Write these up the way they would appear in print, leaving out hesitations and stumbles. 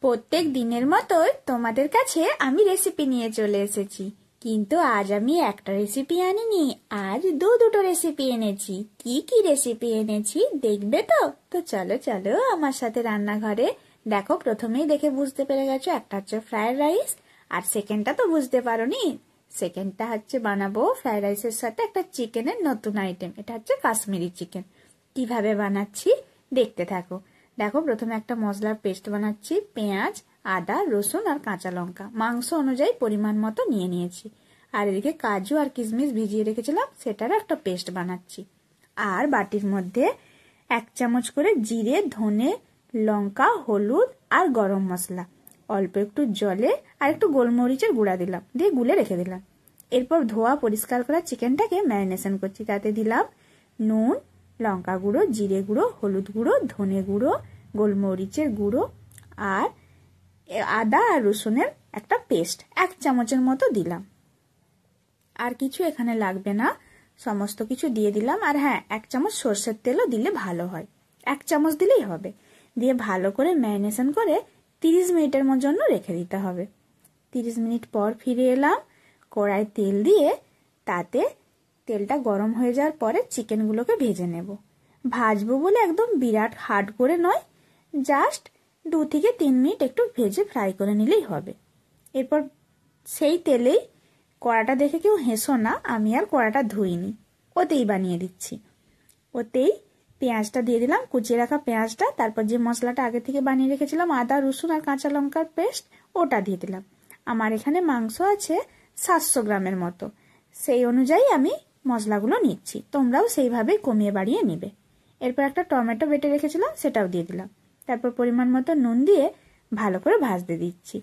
প্রত্যেক দিনের মতোই তোমাদের কাছে আমি রেসিপি নিয়ে চলে এসেছি। কিন্তু আজ আমি একটা রেসিপি আনিনি, আজ দুটো রেসিপি এনেছি। কি কি রেসিপি এনেছি দেখবে তো? তো চলো চলো আমার সাথে রান্নাঘরে। দেখো, প্রথমেই দেখে বুঝতে পেরে গেছো, একটা হচ্ছে ফ্রাইড রাইস, আর সেকেন্ডটা তো বুঝতে পারোনি। সেকেন্ডটা হচ্ছে বানাবো ফ্রাইড রাইসের সাথে একটা চিকেনের নতুন আইটেম। এটা হচ্ছে কাশ্মীরি চিকেন। কিভাবে বানাচ্ছি দেখতে থাকো। দেখো, প্রথমে একটা মশলার পেস্ট বানাচ্ছি। পেঁয়াজ, আদা, রসুন আর কাঁচা লঙ্কা মাংস অনুযায়ী পরিমাণ মতো নিয়ে নিয়েছি। আর এদিকে কাজু আর কিশমিশ ভিজিয়ে রেখেছিলাম, সেটারও একটা পেস্ট বানাচ্ছি। আর বাটির মধ্যে 1 চামচ করে জিরে, ধনে, লঙ্কা, হলুদ আর গরম মশলা, অল্প একটু জলে আর একটু গোলমরিচের গুঁড়া দিলাম, দিয়ে গুলে রেখে দিলাম। এরপর ধোয়া পরিষ্কার করা চিকেনটাকে ম্যারিনেশন করছি। তাতে দিলাম নুন, লঙ্কা গুঁড়ো, জিরে গুঁড়ো, হলুদ গুঁড়ো, ধনে গুঁড়ো, গোলমরিচের গুঁড়ো আর আদা আর রসুনের একটা পেস্ট 1 চামচের মতো দিলাম। আর কিছু এখানে লাগবে না, সমস্ত কিছু দিয়ে দিলাম। আর হ্যাঁ, 1 চামচ সর্ষের তেলও দিলে ভালো হয়, 1 চামচ দিলেই হবে। দিয়ে ভালো করে ম্যারিনেশন করে 30 মিনিটের জন্য রেখে দিতে হবে। 30 মিনিট পর ফিরে এলাম। কড়াই তেল দিয়ে তাতে তেলটা গরম হয়ে যাওয়ার পরে চিকেনগুলোকে ভেজে নেব। ভাজবো বলে একদম বিরাট হার্ড করে নয়, জাস্ট 2 থেকে 3 মিনিট একটু ভেজে ফ্রাই করে নিলেই হবে। এরপর সেই তেলেই, কড়াটা দেখে কেউ হেসো না, আমি আর কড়াটা ধুইনি, ওতেই বানিয়ে দিচ্ছি। ওতেই পেঁয়াজটা দিয়ে দিলাম, কুচিয়ে রাখা পেঁয়াজটা। তারপর যে মশলাটা আগে থেকে বানিয়ে রেখেছিলাম, আদা, রসুন আর কাঁচা লঙ্কার পেস্ট, ওটা দিয়ে দিলাম। আমার এখানে মাংস আছে 700 গ্রামের মতো, সেই অনুযায়ী আমি মশলাগুলো নিচ্ছি। তোমরাও সেইভাবেই কমিয়ে বাড়িয়ে নেবে। এরপর একটা টমেটো বেটে রেখেছিলাম, সেটাও দিয়ে দিলাম। তারপর পরিমাণ মতো নুন দিয়ে ভালো করে ভাজতে দিচ্ছি।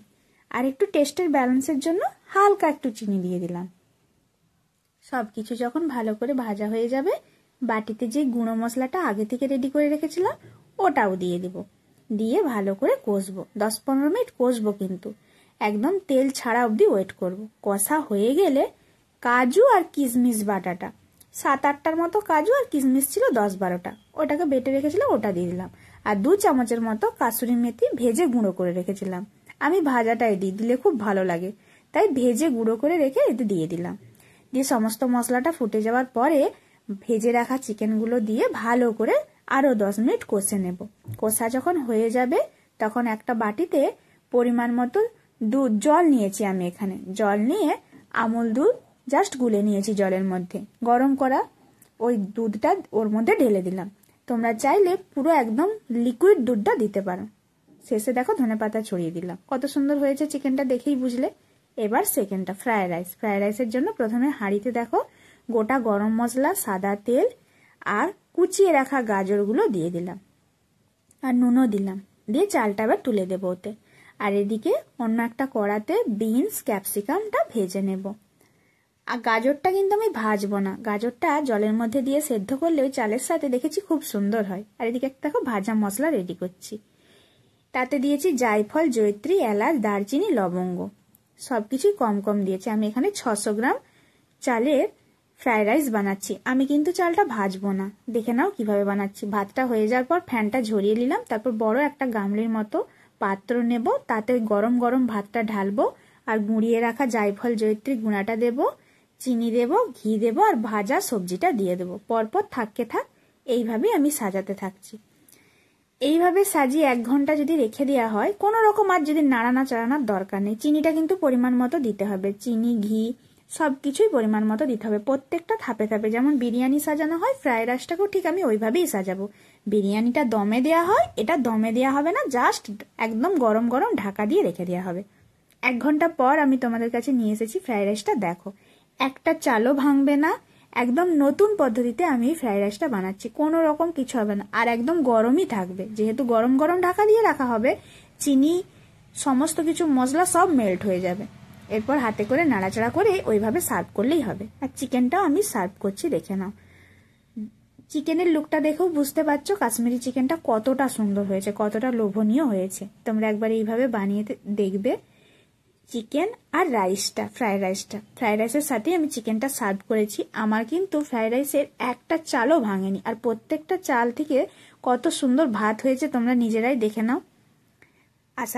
আর একটু টেস্টের ব্যালেন্সের জন্য হালকা একটু চিনি দিয়ে দিলাম। সব কিছু যখন ভালো করে ভাজা হয়ে যাবে, বাটিতে যে গুঁড়ো মশলাটা আগে থেকে রেডি করে রেখেছিলাম, ওটাও দিয়ে দিব। দিয়ে ভালো করে কষবো, 10-15 মিনিট কষবো, কিন্তু একদম তেল ছাড়া অবধি ওয়েট করব। কষা হয়ে গেলে কাজু আর কিশমিশ বাটাটা, 7-8টার মতো কাজু আর কিশমিশ ছিল 10-12টা, ওটাকে বেটে রেখেছিলাম, ওটা দিয়ে দিলাম। আর 2 চামচের মতো কাসুরি মেথি ভেজে গুঁড়ো করে রেখেছিলাম। আমি ভাজাটাই দিলে খুব ভালো লাগে, তাই ভেজে গুঁড়ো করে রেখে এতে দিয়ে দিলাম। দিয়ে সমস্ত মশলাটা ফুটে যাওয়ার পরে ভেজে রাখা চিকেনগুলো দিয়ে ভালো করে আরো 10 মিনিট কষে নেব। কষা যখন হয়ে যাবে, তখন একটা বাটিতে পরিমাণ মতো দুধ, জল নিয়েছি আমি এখানে। জল নিয়ে আমুল দুধ জাস্ট গুলে নিয়েছি জলের মধ্যে, গরম করা ওই দুধটা ওর মধ্যে ঢেলে দিলাম। তোমরা চাইলে পুরো একদম লিকুইড দুধটা দিতে পারো। শেষে দেখো ধনেপাতা ছড়িয়ে দিলাম। কত সুন্দর হয়েছে চিকেনটা, দেখেই বুঝলে। এবার সেকেন্ডটা ফ্রাইড রাইস। ফ্রাইড রাইসের জন্য প্রথমে হাঁড়িতে দেখো গোটা গরম মশলা, সাদা তেল আর কুচিয়ে রাখা গাজরগুলো দিয়ে দিলাম, আর নুনও দিলাম। দিয়ে চালটা এবার তুলে দেবো ওতে। আর এদিকে অন্য একটা কড়াতে বিনস, ক্যাপসিকামটা ভেজে নেব। আর গাজরটা কিন্তু আমি ভাজবো না, গাজরটা জলের মধ্যে দিয়ে সেদ্ধ করলে ওই চালের সাথে দেখেছি খুব সুন্দর হয়। আর এদিকে একটা দেখো ভাজা মশলা রেডি করছি। তাতে দিয়েছি জায়ফল, জয়িত্রী, এলাচ, দারচিনি, লবঙ্গ, সবকিছুই কম কম দিয়েছি। আমি এখানে 600 গ্রাম চালের ফ্রাইড রাইস বানাচ্ছি। আমি কিন্তু চালটা ভাজবো না, দেখে নাও কিভাবে বানাচ্ছি। ভাতটা হয়ে যাওয়ার পর ফ্যানটা ঝরিয়ে নিলাম। তারপর বড় একটা গামলির মতো পাত্র নেব, তাতে গরম গরম ভাতটা ঢালবো, আর গুঁড়িয়ে রাখা জায়ফল, জয়িত্রী গুঁড়াটা দেব, চিনি দেব, ঘি দেব, আর ভাজা সবজিটা দিয়ে দেবো। পরপর থাকতে থাক, এইভাবেই আমি সাজাতে থাকছি। এইভাবে সাজিয়ে 1 ঘন্টা যদি রেখে দেওয়া হয়, কোনো রকম আর যদি নাড়ানা চাড়ানোর দরকার নেই। চিনিটা কিন্তু পরিমাণ মতো দিতে হবে, চিনি, ঘি সবকিছুই পরিমাণ মতো দিতে হবে। প্রত্যেকটা ধাপে ধাপে, যেমন বিরিয়ানি সাজানো হয়, ফ্রাইড রাইসটাকেও ঠিক আমি ওইভাবেই সাজাবো। বিরিয়ানিটা দমে দেওয়া হয়, এটা দমে দেওয়া হবে না, জাস্ট একদম গরম গরম ঢাকা দিয়ে রেখে দেওয়া হবে। 1 ঘন্টা পর আমি তোমাদের কাছে নিয়ে এসেছি ফ্রাইড রাইসটা। দেখো, একটা চালও ভাঙবে না, একদম নতুন পদ্ধতিতে আমি ফ্রাইড রাইসটা বানাচ্ছি। কোনো রকম কিছু হবে না, আর একদম গরমই থাকবে, যেহেতু গরম গরম ঢাকা দিয়ে রাখা হবে। চিনি, সমস্ত কিছু মশলা সব মেল্ট হয়ে যাবে। এরপর হাতে করে নাড়াচাড়া করে ওইভাবে সার্ভ করলেই হবে। আর চিকেনটাও আমি সার্ভ করছি, দেখে নাও। চিকেনের লুকটা দেখেও বুঝতে পারছো কাশ্মীরি চিকেনটা কতটা সুন্দর হয়েছে, কতটা লোভনীয় হয়েছে। তোমরা একবার এইভাবে বানিয়ে দেখবে। চিকেন আর রাইসটা, ফ্রাইড রাইসের সাথে আমি চিকেনটা সার্ভ করেছি। আমার কিন্তু ফ্রাইড রাইসের একটা চালও ভাঙেনি, আর প্রত্যেকটা চাল থেকে কত সুন্দর ভাত হয়েছে তোমরা নিজেরাই দেখে নাও। আশা